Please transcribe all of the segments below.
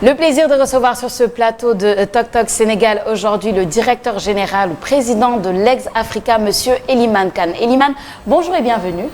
Le plaisir de recevoir sur ce plateau de Tok Tok Sénégal aujourd'hui le directeur général ou président de l'Ex-Africa, Monsieur Elimane Kane. Elimane, bonjour et bienvenue.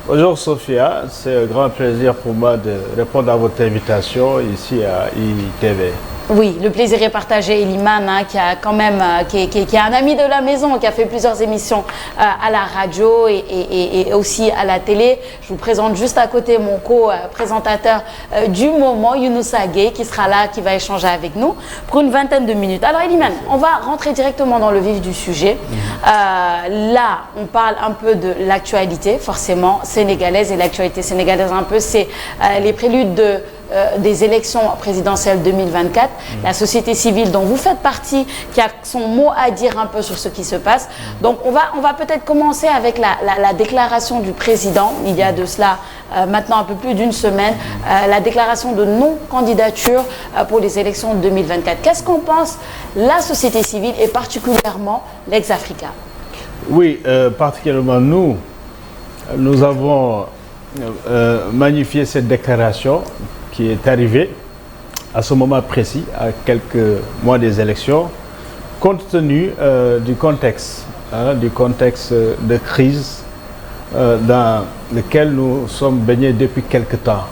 Bonjour Sophia, c'est un grand plaisir pour moi de répondre à votre invitation ici à ITV. Oui, le plaisir est partagé. Elimane, qui a quand même, qui est un ami de la maison, qui a fait plusieurs émissions à la radio et aussi à la télé. Je vous présente juste à côté mon co-présentateur du moment, Younoussa Gueye, qui sera là, qui va échanger avec nous pour une vingtaine de minutes. Alors Elimane, on va rentrer directement dans le vif du sujet. Là, on parle un peu de l'actualité, forcément, sénégalaise. Et l'actualité sénégalaise, un peu, c'est les préludes des élections présidentielles 2024. La société civile dont vous faites partie, qui a son mot à dire un peu sur ce qui se passe. Donc on va peut-être commencer avec la déclaration du président, il y a de cela maintenant un peu plus d'une semaine, la déclaration de non-candidature pour les élections de 2024. Qu'est-ce qu'en pense la société civile et particulièrement l'Ex-Africa? Oui, particulièrement nous avons magnifié cette déclaration qui est arrivée à ce moment précis, à quelques mois des élections, compte tenu du contexte de crise dans lequel nous sommes baignés depuis quelque temps.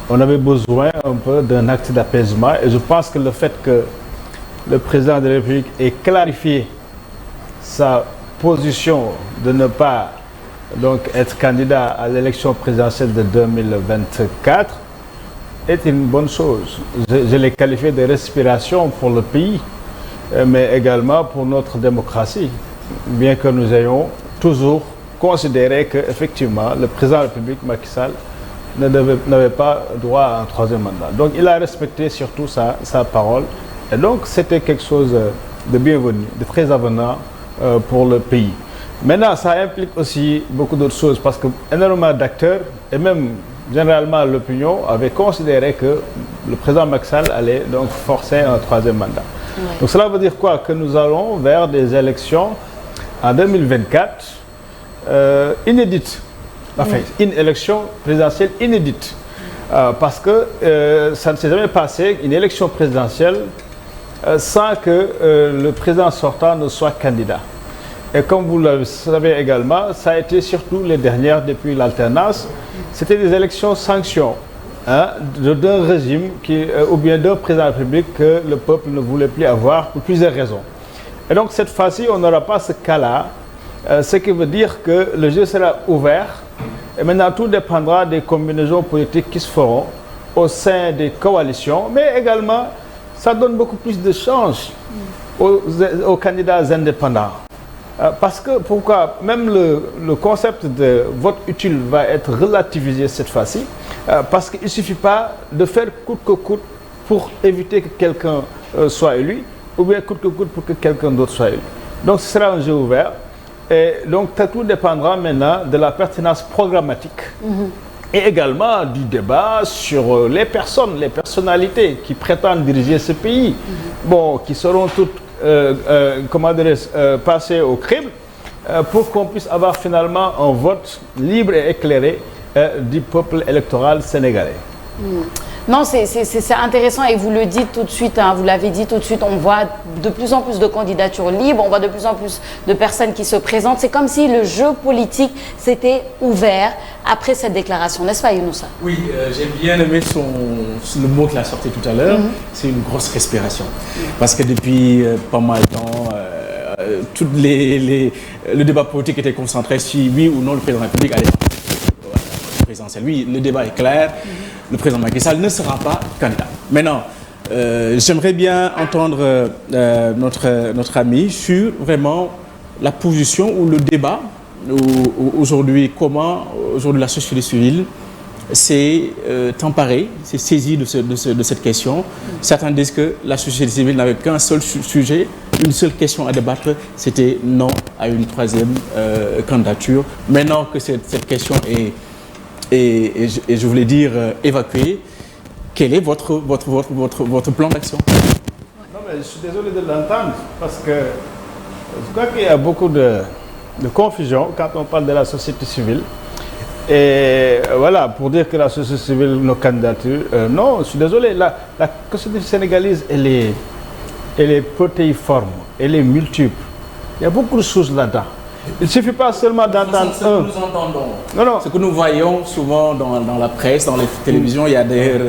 On avait besoin un peu d'un acte d'apaisement et je pense que le fait que le président de la République ait clarifié sa position de ne pas donc être candidat à l'élection présidentielle de 2024 est une bonne chose. Je l'ai qualifié de respiration pour le pays, mais également pour notre démocratie, bien que nous ayons toujours considéré qu'effectivement le président de la République, Macky Sall, n'avait pas droit à un troisième mandat. Donc il a respecté surtout sa parole, et donc c'était quelque chose de bienvenu, de très avenant pour le pays. Maintenant, ça implique aussi beaucoup d'autres choses, parce que énormément d'acteurs, et même généralement l'opinion, avait considéré que le président Macky Sall allait donc forcer un troisième mandat. Ouais. Donc cela veut dire quoi? Que nous allons vers des élections en 2024 inédites. Enfin, une élection présidentielle inédite. Parce que ça ne s'est jamais passé, une élection présidentielle, sans que le président sortant ne soit candidat. Et comme vous le savez également, ça a été surtout les dernières depuis l'alternance. C'était des élections sanctions d'un régime ou bien d'un président de la République que le peuple ne voulait plus avoir pour plusieurs raisons. Et donc cette fois-ci, on n'aura pas ce cas-là, ce qui veut dire que le jeu sera ouvert. Et maintenant, tout dépendra des combinaisons politiques qui se feront au sein des coalitions, mais également, ça donne beaucoup plus de chance aux candidats indépendants. Parce que, pourquoi? Même le concept de vote utile va être relativisé cette fois-ci, parce qu'il ne suffit pas de faire coûte que coûte pour éviter que quelqu'un soit élu, ou bien coûte que coûte pour que quelqu'un d'autre soit élu. Donc ce sera un jeu ouvert, et donc tout dépendra maintenant de la pertinence programmatique, et également du débat sur les personnes, les personnalités qui prétendent diriger ce pays, bon, qui seront toutes passer au crible pour qu'on puisse avoir finalement un vote libre et éclairé du peuple électoral sénégalais. Non, c'est intéressant et vous le dites tout de suite, vous l'avez dit tout de suite, on voit de plus en plus de candidatures libres, on voit de plus en plus de personnes qui se présentent. C'est comme si le jeu politique s'était ouvert après cette déclaration, n'est-ce pas Younoussa? Oui, j'ai bien aimé le mot qu'il a sorti tout à l'heure, c'est une grosse respiration. Parce que depuis pas mal de temps, le débat politique était concentré sur oui ou non le président de la République allait présidentielle. Oui, le débat est clair. Le président Macky Sall ne sera pas candidat. Maintenant, j'aimerais bien entendre notre ami sur vraiment la position ou le débat aujourd'hui, comment aujourd'hui la société civile s'est emparée, s'est saisie de cette question. Certains disent que la société civile n'avait qu'un seul sujet, une seule question à débattre, c'était non à une troisième candidature. Maintenant que cette question est et je voulais dire évacuer, quel est votre plan d'action? Non, mais je suis désolé de l'entendre parce que je crois qu'il y a beaucoup de confusion quand on parle de la société civile. Et voilà, pour dire que la société civile, nos candidatures, non, je suis désolé, la constitution sénégalaise, elle est protéiforme, elle est multiple. Il y a beaucoup de choses là-dedans. Il ne suffit pas seulement d'entendre Ce que nous entendons, ce que nous voyons souvent dans la presse, dans les télévisions, il y a d'ailleurs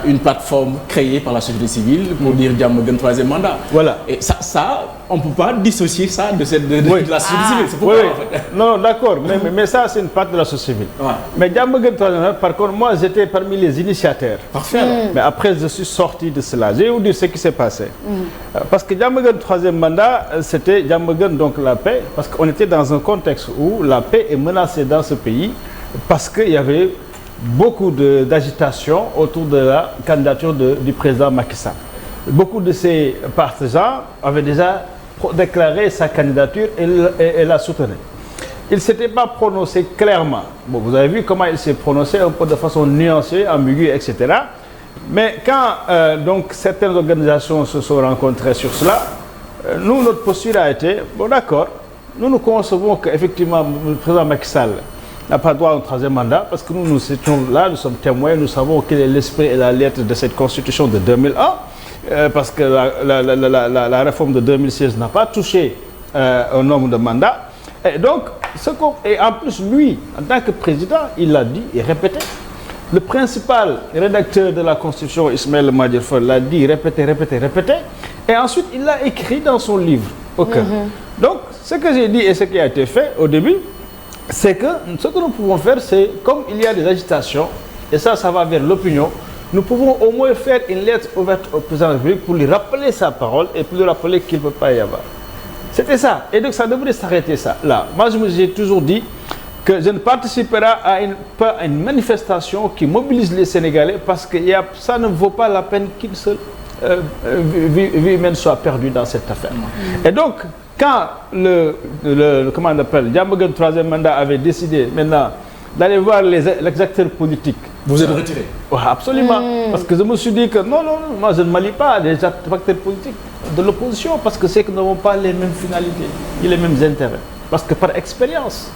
une plateforme créée par la société civile pour dire Diamaguène troisième mandat. Voilà. Et ça, on ne peut pas dissocier ça de la société civile. C'est pourquoi, en fait. Non, d'accord, mais ça, c'est une part de la société civile. Ouais. Mais Diamaguène troisième mandat, par contre, moi, j'étais parmi les initiateurs. Parfait. Mais après, je suis sorti de cela. Je vais vous dire ce qui s'est passé. Parce que Diamaguène troisième mandat, c'était Diamaguène, donc la paix, parce qu'on était dans un contexte où la paix est menacée dans ce pays, parce qu'il y avait beaucoup d'agitation autour de la candidature du président Macky Sall. Beaucoup de ses partisans avaient déjà déclaré sa candidature et la soutenaient. Il ne s'était pas prononcé clairement. Bon, vous avez vu comment il s'est prononcé, un peu de façon nuancée, ambiguë, etc. Mais quand donc certaines organisations se sont rencontrées sur cela, nous, notre posture a été, bon d'accord, nous concevons qu'effectivement le président Macky Sall n'a pas droit à un troisième mandat, parce que nous étions là, nous sommes témoins, nous savons quel est l'esprit et la lettre de cette constitution de 2001, parce que la réforme de 2016 n'a pas touché un nombre de mandats. Et donc, et en plus, lui, en tant que président, il l'a dit et répété. Le principal rédacteur de la constitution, Ismaël Madior Fall, l'a dit, répété. Et ensuite, il l'a écrit dans son livre, au cœur. Donc, ce que j'ai dit et ce qui a été fait au début, c'est que ce que nous pouvons faire, c'est comme il y a des agitations, et ça va vers l'opinion, nous pouvons au moins faire une lettre ouverte au président de la République pour lui rappeler sa parole et pour lui rappeler qu'il ne peut pas y avoir. C'était ça. Et donc ça devrait s'arrêter ça. Là, moi je me suis toujours dit que je ne participerai pas à une manifestation qui mobilise les Sénégalais parce que ça ne vaut pas la peine qu'une seule vie humaine soit perdue dans cette affaire. Et donc, quand comment on appelle, Diamaguène troisième mandat avait décidé maintenant d'aller voir les acteurs politiques. Vous êtes retiré? Ouais, absolument. Parce que je me suis dit que non, moi je ne m'allie pas à des acteurs politiques de l'opposition parce que c'est que nous n'avons pas les mêmes finalités, ni les mêmes intérêts. Parce que par expérience,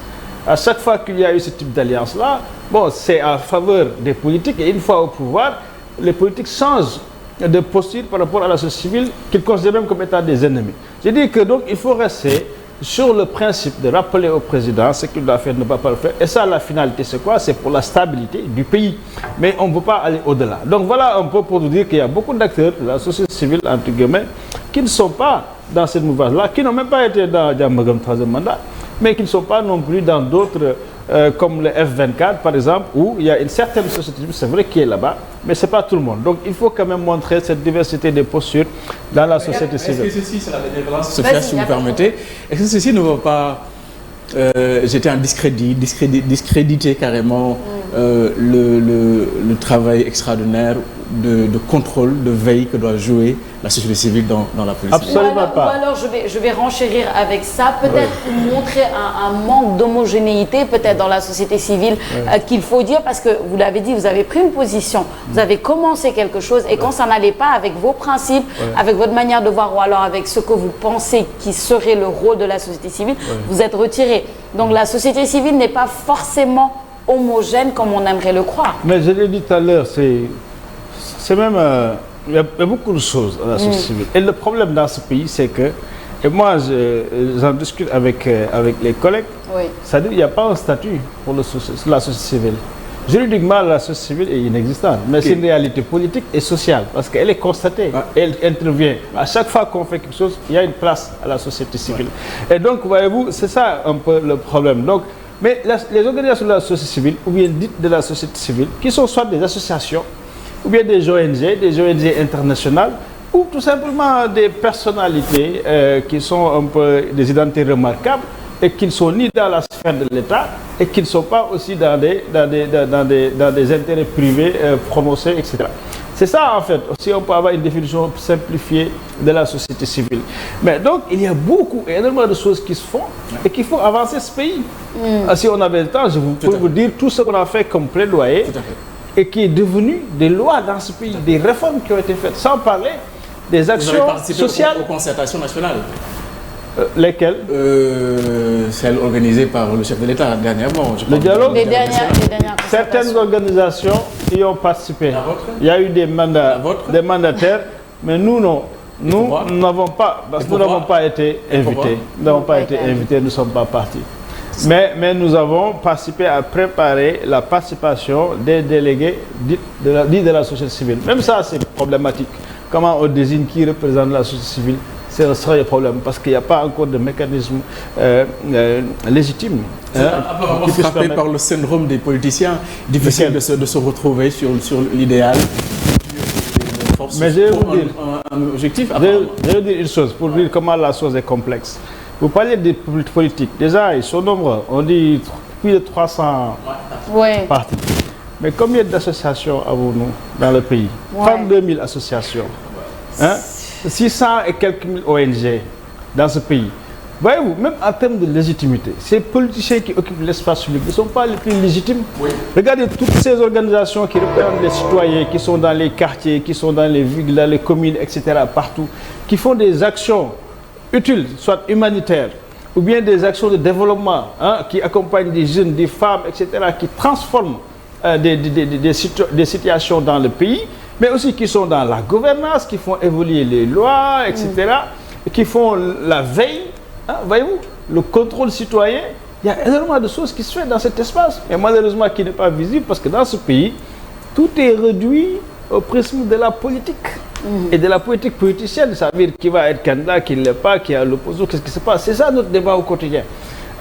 à chaque fois qu'il y a eu ce type d'alliance-là, bon, c'est en faveur des politiques et une fois au pouvoir, les politiques changent de posture par rapport à la société civile qu'ils considèrent même comme étant des ennemis. J'ai dit que donc il faut rester sur le principe de rappeler au président ce qu'il doit faire, ne pas le faire. Et ça, la finalité, c'est quoi? C'est pour la stabilité du pays. Mais on ne peut pas aller au-delà. Donc voilà un peu pour vous dire qu'il y a beaucoup d'acteurs de la société civile, entre guillemets, qui ne sont pas dans cette mouvance-là, qui n'ont même pas été dans Diamaguène troisième mandat, mais qui ne sont pas non plus dans d'autres, comme le F24 par exemple, où il y a une certaine société civile, c'est vrai, qui est là-bas, mais ce n'est pas tout le monde. Donc il faut quand même montrer cette diversité de postures dans la société civile. Est-ce que ceci, c'est la dernière relance, Sophia, si vous permettez, est-ce que ceci ne va pas jeter en discréditer carrément le travail extraordinaire de contrôle, de veille que doit jouer la société civile dans la police? Absolument pas. Ou alors je vais renchérir avec ça, peut-être montrer un manque d'homogénéité peut-être dans la société civile qu'il faut dire, parce que vous l'avez dit, vous avez pris une position, vous avez commencé quelque chose et quand ça n'allait pas avec vos principes, avec votre manière de voir ou alors avec ce que vous pensez qui serait le rôle de la société civile, vous êtes retiré. Donc la société civile n'est pas forcément homogène comme on aimerait le croire. Mais je l'ai dit tout à l'heure, c'est même, il y a beaucoup de choses dans la société civile. Et le problème dans ce pays, c'est que, et moi j'en discute avec les collègues, c'est-à-dire qu'il n'y a pas un statut pour la société civile. Juridiquement, la société civile est inexistante, mais c'est une réalité politique et sociale, parce qu'elle est constatée, elle intervient. À chaque fois qu'on fait quelque chose, il y a une place à la société civile. Et donc, voyez-vous, c'est ça un peu le problème. Donc, mais les organisations de la société civile, ou bien dites de la société civile, qui sont soit des associations, ou bien des ONG internationales, ou tout simplement des personnalités qui sont un peu des identités remarquables et qui ne sont ni dans la sphère de l'État et qui ne sont pas aussi dans des intérêts privés prononcés, etc. C'est ça en fait, si on peut avoir une définition simplifiée de la société civile. Mais donc il y a énormément de choses qui se font et qu'il faut avancer ce pays. Si on avait le temps, je peux vous dire tout ce qu'on a fait comme plaidoyer et qui est devenu des lois dans ce pays, des réformes qui ont été faites, sans parler des actions sociales. Aux concertations nationales. Lesquelles? Celle organisée par le chef de l'État dernièrement. Le dialogue? Les dernières Certaines organisations y ont participé. Il y a eu des mandataires, mais nous non. Nous n'avons pas, parce que nous n'avons pas été invités. Nous n'avons pas été invités, nous ne sommes pas partis. Mais nous avons participé à préparer la participation des délégués dits de la société civile. Même ça, c'est problématique. Comment on désigne qui représente la société civile? C'est un sérieux problème parce qu'il n'y a pas encore de mécanisme légitime. Apparemment frappé par le syndrome des politiciens. Difficile de se retrouver sur l'idéal. Mais je vais vous dire, un objectif. Je vais dire une chose pour dire comment la chose est complexe. Vous parlez des politiques. Déjà, ils sont nombreux. On dit plus de 300 partis. Mais combien d'associations avons-nous dans le pays? 32 000 associations. 600 et quelques mille ONG dans ce pays. Voyez-vous, même en termes de légitimité, ces politiciens qui occupent l'espace public ne sont pas les plus légitimes. Regardez toutes ces organisations qui représentent les citoyens, qui sont dans les quartiers, qui sont dans les villes, dans les communes, etc., partout, qui font des actions utiles, soit humanitaires, ou bien des actions de développement, qui accompagnent des jeunes, des femmes, etc., qui transforment des situations dans le pays, mais aussi qui sont dans la gouvernance, qui font évoluer les lois, etc., qui font la veille, voyez-vous, le contrôle citoyen. Il y a énormément de choses qui se font dans cet espace, mais malheureusement qui n'est pas visible parce que dans ce pays, tout est réduit au prisme de la politique et de la politique politicienne. Ça veut dire qui va être candidat, qui ne l'est pas, qui est à l'opposition, qu'est-ce qui se passe. C'est ça notre débat au quotidien.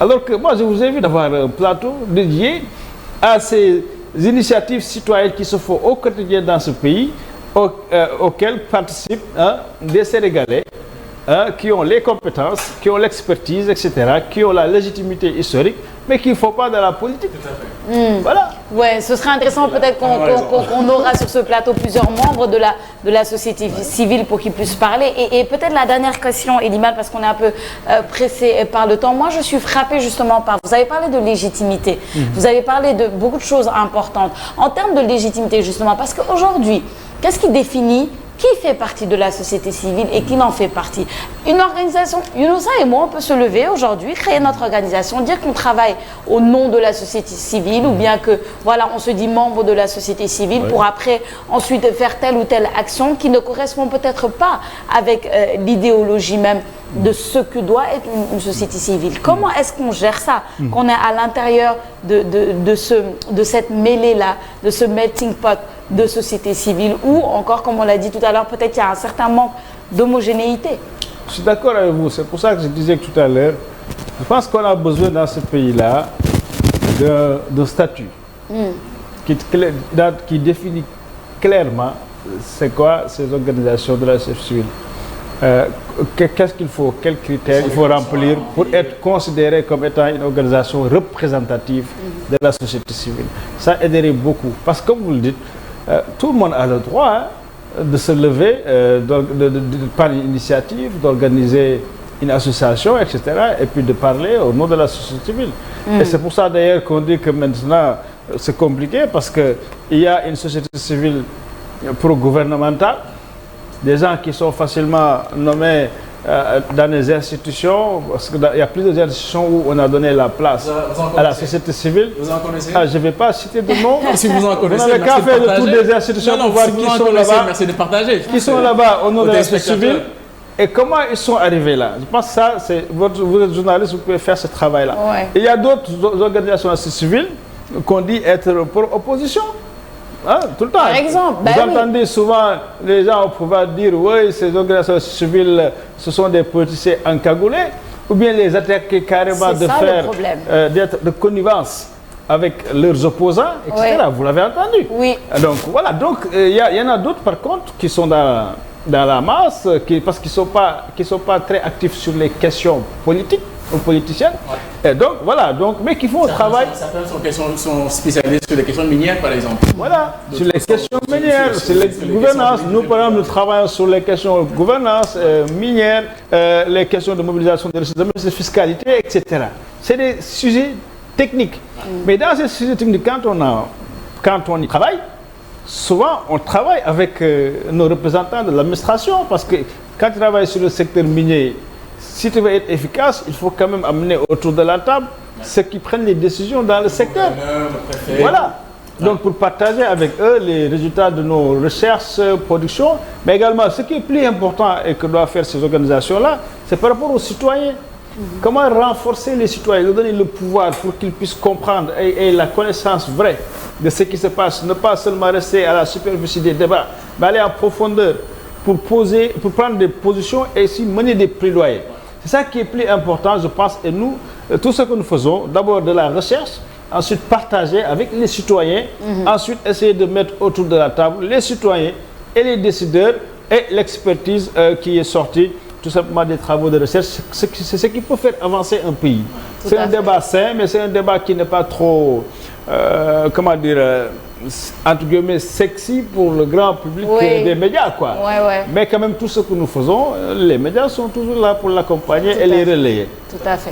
Alors que moi, je vous invite d'avoir un plateau dédié à ces initiatives citoyennes qui se font au quotidien dans ce pays, auxquelles participent des Sénégalais qui ont les compétences, qui ont l'expertise, etc., qui ont la légitimité historique, mais qui ne font pas de la politique. Voilà. Ouais, ce serait intéressant peut-être qu'on aura sur ce plateau plusieurs membres de la société civile pour qu'ils puissent parler. Et peut-être la dernière question, Elimane, parce qu'on est un peu pressé par le temps. Moi, je suis frappée justement par... Vous avez parlé de légitimité. Vous avez parlé de beaucoup de choses importantes. En termes de légitimité, justement, parce qu'aujourd'hui, qu'est-ce qui définit qui fait partie de la société civile et qui n'en fait partie? Une organisation, Younoussa et moi, on peut se lever aujourd'hui, créer notre organisation, dire qu'on travaille au nom de la société civile ou bien que, voilà, on se dit membre de la société civile pour après, ensuite, faire telle ou telle action qui ne correspond peut-être pas avec l'idéologie même de ce que doit être une société civile. Comment est-ce qu'on gère ça? Qu'on est à l'intérieur de cette mêlée-là, de ce melting pot de société civile ou encore, comme on l'a dit tout à l'heure, peut-être qu'il y a un certain manque d'homogénéité. Je suis d'accord avec vous. C'est pour ça que je disais tout à l'heure, je pense qu'on a besoin dans ce pays-là de statut qui définit clairement c'est quoi ces organisations de la société civile. Qu'est-ce qu'il faut, quels critères il faut remplir pour être considéré comme étant une organisation représentative de la société civile. Ça aiderait beaucoup. Parce que comme vous le dites, tout le monde a le droit de se lever par une initiative, d'organiser une association, etc. et puis de parler au nom de la société civile. Et c'est pour ça d'ailleurs qu'on dit que maintenant c'est compliqué parce qu'il y a une société civile pro-gouvernementale, des gens qui sont facilement nommés dans les institutions, parce qu'il y a plusieurs institutions où on a donné la place à la société civile. Vous en connaissez? Je ne vais pas citer de nom. Si vous en connaissez, vous n'avez qu'à faire de toutes les institutions pour voir qui sont là-bas. Merci de partager. Qui sont là-bas au nom de la société civile et comment ils sont arrivés là. Je pense que ça, vous êtes journaliste, vous pouvez faire ce travail-là. Il y a d'autres organisations civiles qu'on dit être pour opposition. Tout le temps. Par exemple, vous entendez souvent les gens au pouvoir dire oui, ces organisations civiles, ce sont des politiciens encagoulés, ou bien les attaquer carrément d'être de connivence avec leurs opposants, etc. Vous l'avez entendu. Oui. Donc voilà, donc il y en a d'autres par contre qui sont dans la masse, parce qu'ils ne sont pas très actifs sur les questions politiques ou politiciennes. Et donc voilà, mais qui font un travail. Certains sont spécialisés sur les questions minières, par exemple. Voilà, sur les questions minières, sur les gouvernances. Nous, par exemple, nous travaillons sur les questions de gouvernance minière, les questions de mobilisation des ressources, de fiscalité, etc. C'est des sujets techniques. Mais dans ces sujets techniques, quand on y travaille, souvent on travaille avec nos représentants de l'administration, parce que quand tu travailles sur le secteur minier, si tu veux être efficace, il faut quand même amener autour de la table ceux qui prennent les décisions dans le secteur. Voilà. Donc pour partager avec eux les résultats de nos recherches, productions, mais également ce qui est plus important et que doivent faire ces organisations-là, c'est par rapport aux citoyens. Comment renforcer les citoyens, leur donner le pouvoir pour qu'ils puissent comprendre et la connaissance vraie de ce qui se passe, ne pas seulement rester à la superficie des débats, mais aller en profondeur pour prendre des positions et aussi mener des plaidoyers. C'est ça qui est plus important, je pense, et nous, tout ce que nous faisons, d'abord de la recherche, ensuite partager avec les citoyens, ensuite essayer de mettre autour de la table les citoyens et les décideurs et l'expertise qui est sortie tout simplement des travaux de recherche. C'est ce qui peut faire avancer un pays. C'est un débat sain, mais c'est un débat qui n'est pas trop, comment dire, entre guillemets, sexy pour le grand public des médias, quoi. Mais quand même, tout ce que nous faisons, les médias sont toujours là pour l'accompagner et les relayer. Tout à fait.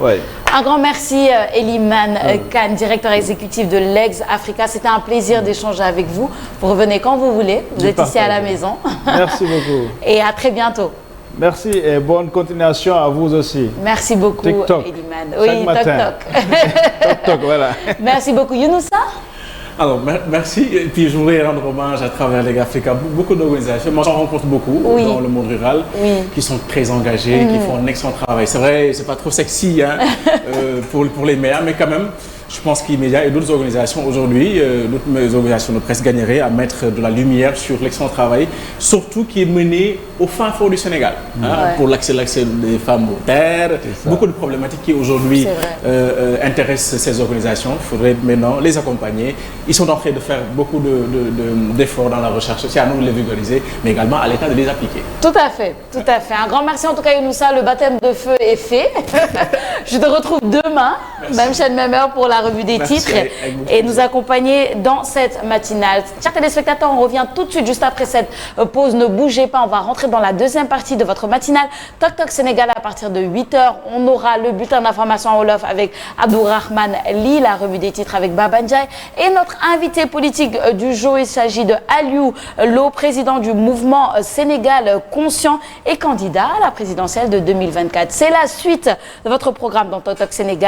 Un grand merci, Elimane Kane, directeur exécutif de Legs Africa. C'était un plaisir d'échanger avec vous. Vous revenez quand vous voulez. Vous êtes ici à la maison. Merci beaucoup. Et à très bientôt. Merci et bonne continuation à vous aussi. Merci beaucoup, Elimane. Oui, TikTok, voilà. Merci beaucoup, Younoussa. Alors, merci. Et puis, je voudrais rendre hommage à travers Legs Africa. Beaucoup d'organisations, moi j'en rencontre beaucoup dans le monde rural, qui sont très engagés, qui font un excellent travail. C'est vrai, c'est pas trop sexy hein, pour les médias, mais quand même, je pense qu'E-Media et d'autres organisations aujourd'hui, d'autres organisations de presse gagneraient à mettre de la lumière sur l'excellent travail, surtout qui est mené au fin fond du Sénégal, pour l'accès des femmes aux terres. Beaucoup de problématiques qui aujourd'hui intéressent ces organisations. Il faudrait maintenant les accompagner. Ils sont en train de faire beaucoup d'efforts dans la recherche. C'est à nous de les vulgariser, mais également à l'État de les appliquer. Tout à fait, tout à fait. Un grand merci en tout cas, Younoussa. Le baptême de feu est fait. Je te retrouve demain, même chaîne, même heure pour la revue des titres et nous accompagner dans cette matinale. Chers téléspectateurs, on revient tout de suite juste après cette pause. Ne bougez pas, on va rentrer dans la deuxième partie de votre matinale. Toc Toc Sénégal à partir de 8 h. On aura le bulletin d'information en Wolof avec Abdourahmane Ly, la revue des titres avec Baba Ndiaye et notre invité politique du jour. Il s'agit de Aliou Lo, président du mouvement Sénégal Conscient et candidat à la présidentielle de 2024. C'est la suite de votre programme dans Toc Toc Sénégal.